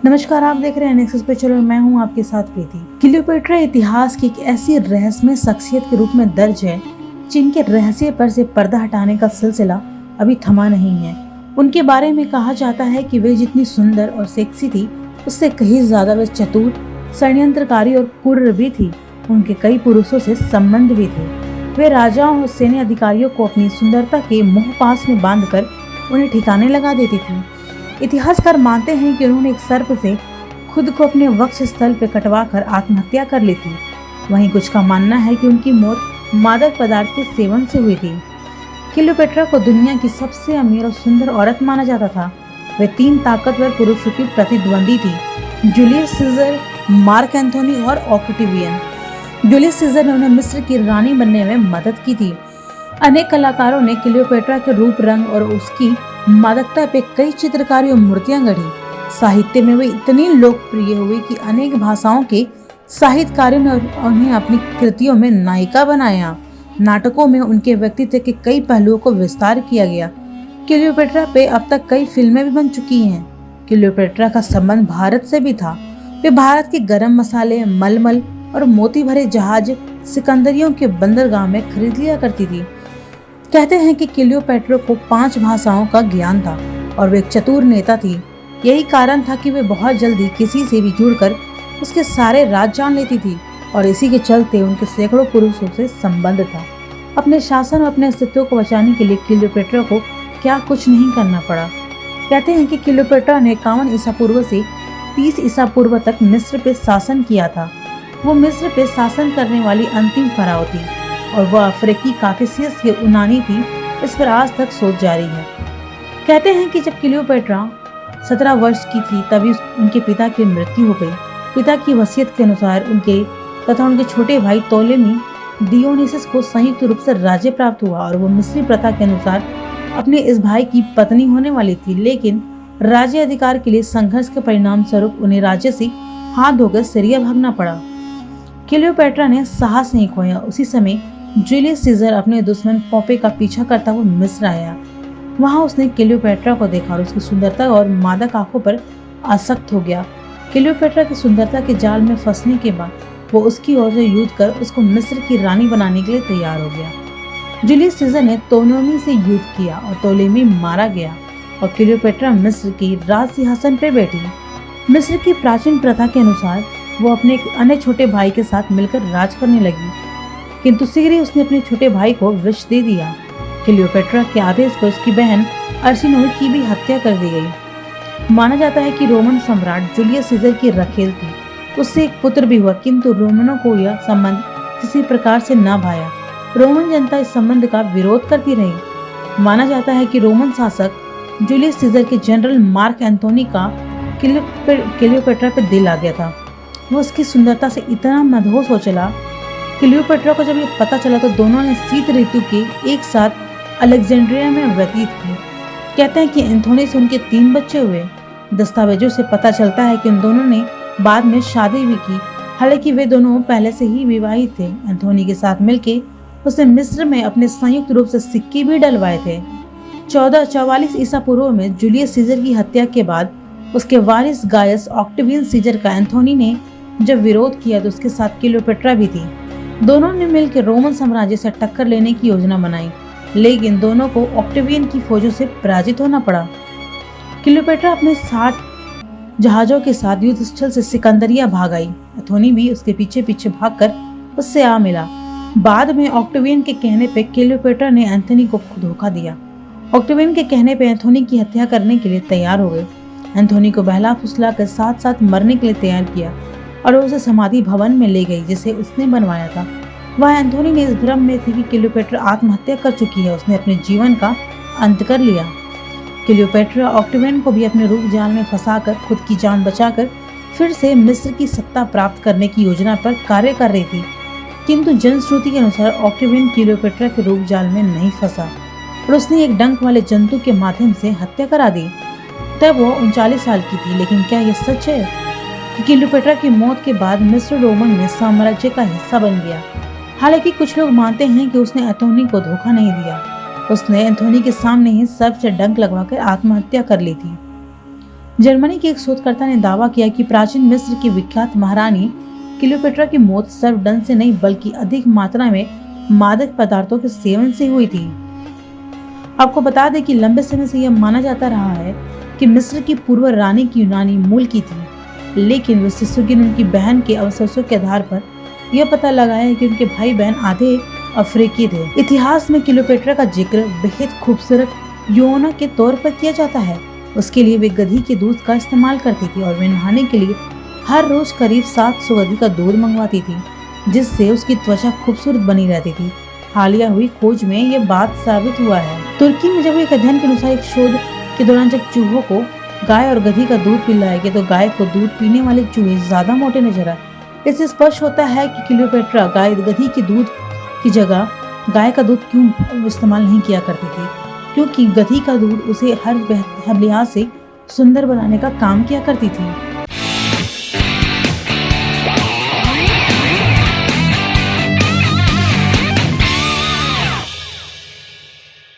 नमस्कार, आप देख रहे हैं नेक्सस पे। चलो, मैं हूं आपके साथ प्रीति। क्लियोपेट्रा इतिहास की एक ऐसी रहस्यमय शख्सियत के रूप में दर्ज है जिनके रहस्य पर से पर्दा हटाने का सिलसिला अभी थमा नहीं है। उनके बारे में कहा जाता है कि वे जितनी सुंदर और सेक्सी थी, उससे कहीं ज्यादा वे चतुर, षड्यंत्रकारी और क्रूर भी थी। उनके कई पुरुषों से संबंध भी थे। वे राजाओं और सैन्य अधिकारियों को अपनी सुंदरता के मोह पास में बांधकर उन्हें ठिकाने लगा देती थी। इतिहासकार मानते हैं कि उन्होंने एक सर्प से खुद को अपने वक्ष स्थल पर कटवाकर आत्महत्या कर ली थी। वहीं कुछ का मानना है कि उनकी मौत मादक पदार्थ के सेवन से हुई थी। क्लियोपेट्रा को दुनिया की सबसे अमीर और सुंदर औरत माना जाता था। वे 3 ताकतवर पुरुषों की प्रतिद्वंदी थी: जूलियस सीजर, मार्क एंथोनी और ऑक्टेवियन। जूलियस सीजर ने उन्हें मिस्र की रानी बनने में मदद की थी। अनेक कलाकारों ने क्लियोपेट्रा के रूप, रंग और उसकी मादकता पे कई चित्रकारी और मूर्तियां गढ़ी। साहित्य में वे इतनी लोकप्रिय हुई कि अनेक भाषाओं के साहित्यकारों ने उन्हें अपनी कृतियों में नायिका बनाया। नाटकों में उनके व्यक्तित्व के कई पहलुओं को विस्तार किया गया। क्लियोपेट्रा पे अब तक कई फिल्में भी बन चुकी हैं। क्लियोपेट्रा का संबंध भारत से भी था। वे भारत के गरम मसाले, मलमल और मोती भरे जहाज सिकंदरियों के बंदरगाह में खरीद लिया करती थी। कहते हैं कि क्लियोपेट्रा को 5 भाषाओं का ज्ञान था और वे एक चतुर नेता थी। यही कारण था कि वे बहुत जल्दी किसी से भी जुड़कर उसके सारे राज जान लेती थी और इसी के चलते उनके सैकड़ों पुरुषों से संबंध था। अपने शासन और अपने अस्तित्व को बचाने के लिए क्लियोपेट्रा को क्या कुछ नहीं करना पड़ा। कहते हैं कि क्लियोपेट्रा ने 51 ईसा पूर्व से 30 ईसा पूर्व तक मिस्र पे शासन किया था। वो मिस्र पे शासन करने वाली अंतिम फराव थी और वह अफ्रीकी काकेसियस की यूनानी थी। इस पर आज तक शोध जारी है। कहते हैं कि जब क्लियोपेट्रा 17 वर्ष की थी तभी उनके पिता की मृत्यु हो गई। पिता की वसीयत के अनुसार उनके तथा उनके छोटे भाई टोलेमी डियोनिसस को संयुक्त रूप से राज्य प्राप्त हुआ और वो मिस्री प्रथा के अनुसार अपने इस भाई की पत्नी होने वाली थी। लेकिन राज्य अधिकार के लिए संघर्ष के परिणाम स्वरूप उन्हें राज्य से हाथ धोकर सीरिया भागना पड़ा। क्लियोपेट्रा ने साहस नहीं खोया। उसी समय जूलियस सीजर अपने दुश्मन पॉम्पे का पीछा करता हुआ मिस्र आया। वहां उसने क्लियोपेट्रा को देखा और उसकी सुंदरता और मादक आंखों पर आसक्त हो गया। क्लियोपेट्रा की सुंदरता के जाल में फंसने के बाद वो उसकी ओर से युद्ध कर उसको मिस्र की रानी बनाने के लिए तैयार हो गया। जूलियस सीजर ने टोलेमी से युद्ध किया और टोलेमी मारा गया और क्लियोपेट्रा मिस्र की राज सिंहासन पर बैठी। मिस्र की प्राचीन प्रथा के अनुसार वो अपने एक अन्य छोटे भाई के साथ मिलकर राज करने लगी, किंतु शीघ्र ही उसने अपने छोटे भाई को विष दे दिया। क्लियोपेट्रा के आदेश पर उसकी बहन अर्सिनोई की भी हत्या कर दी गई। माना जाता है कि रोमन सम्राट जूलियस सीजर की रखेल थी। उससे एक पुत्र भी हुआ, किंतु रोमनों को यह संबंध किसी प्रकार से न भाया। रोमन जनता इस संबंध का विरोध करती रही। माना जाता है कि रोमन शासक जूलियस सीजर के जनरल मार्क एंथोनी का क्लियोपेट्रा पर दिल आ गया था। वो उसकी सुंदरता से इतना मदहोश हो चला। क्लियोपेट्रा को जब ये पता चला तो दोनों ने शीत ऋतु के एक साथ अलेक्जेंड्रिया में व्यतीत की। कहते हैं कि एंथोनी से उनके 3 बच्चे हुए। दस्तावेजों से पता चलता है कि उन दोनों ने बाद में शादी भी की। हालांकि वे दोनों पहले से ही विवाहित थे। एंथोनी के साथ मिलकर उसने मिस्र में अपने संयुक्त रूप से सिक्के भी डलवाए थे। 1444 ईसा पूर्व में जूलियस सीजर की हत्या के बाद उसके वारिस गायस ऑक्टेवियन सीजर का एंथोनी ने जब विरोध किया तो उसके साथ क्लियोपेट्रा भी थी। दोनों ने मिलकर रोमन साम्राज्य से टक्कर लेने की योजना बनाई, लेकिन दोनों को ऑक्टेवियन की फौजों से पराजित होना पड़ा। क्लियोपेट्रा अपने 60 जहाजों के साथ युद्ध स्थल से सिकंदरिया भाग आई। एंथोनी भी उसके पीछे पीछे भागकर उससे आ मिला। बाद में ऑक्टेवियन के कहने पर क्लियोपेट्रा ने एंथोनी को धोखा दिया। ऑक्टेवियन के कहने पर एंथोनी की हत्या करने के लिए तैयार हो गए। एंथोनी को बहला फुसला कर साथ साथ मरने के लिए तैयार किया और उसे समाधि भवन में ले गई जिसे उसने बनवाया था। वह एंथोनी ने इस भ्रम में थी कि क्लियोपेट्रा आत्महत्या कर चुकी है। उसने अपने जीवन का अंत कर लिया। क्लियोपेट्रा ऑक्टेवियन को भी अपने रूप जाल में फंसाकर खुद की जान बचाकर फिर से मिस्र की सत्ता प्राप्त करने की योजना पर कार्य कर रही थी, किंतु जनश्रुति के अनुसार ऑक्टेवियन क्लियोपेट्रा के रूप जाल में नहीं फंसा और उसने एक डंक वाले जंतु के माध्यम से हत्या करा दी। तब वो 39 साल की थी। लेकिन क्या यह सच है कि क्लियोपेट्रा की मौत के बाद मिस्र रोमन में साम्राज्य का हिस्सा बन गया? हालांकि कुछ लोग मानते हैं कि उसने एंथोनी को धोखा नहीं दिया। उसने एंथोनी के सामने ही सर्प से डंक लगवाकर आत्महत्या कर ली थी। जर्मनी के एक शोधकर्ता ने दावा किया कि प्राचीन मिस्र की विख्यात महारानी क्लियोपेट्रा की मौत सर्वदंड से नहीं बल्कि अधिक मात्रा में मादक पदार्थों के सेवन से हुई थी। आपको बता दें कि लंबे समय से यह माना जाता रहा है कि मिस्र की पूर्व रानी की यूनानी मूल की थी, लेकिन विशेषज्ञों ने उनकी बहन के अवशेषों के आधार पर यह पता लगाया है कि उनके भाई बहन आधे अफ्रीकी थे। इतिहास में क्लियोपेट्रा का जिक्र बेहद खूबसूरत यौवना के तौर पर किया जाता है। उसके लिए वे गधी के दूध का इस्तेमाल करती थी और वे नहाने के लिए हर रोज करीब 700 गधी का दूध मंगवाती थी, जिससे उसकी त्वचा खूबसूरत बनी रहती थी। हालिया हुई खोज में यह बात साबित हुआ है। तुर्की में जब एक अध्ययन के अनुसार एक शोध के दौरान जब चूहों को गाय और गधी का दूध पिलाया गया तो गाय को दूध पीने वाले चूहे ज्यादा मोटे नजर आए। इससे स्पष्ट होता है कि क्लियोपेट्रा गधी के दूध की जगह गाय का दूध क्यों इस्तेमाल नहीं किया करती थी, क्योंकि गधी का दूध उसे हर लिहाज से सुंदर बनाने का काम किया करती थी।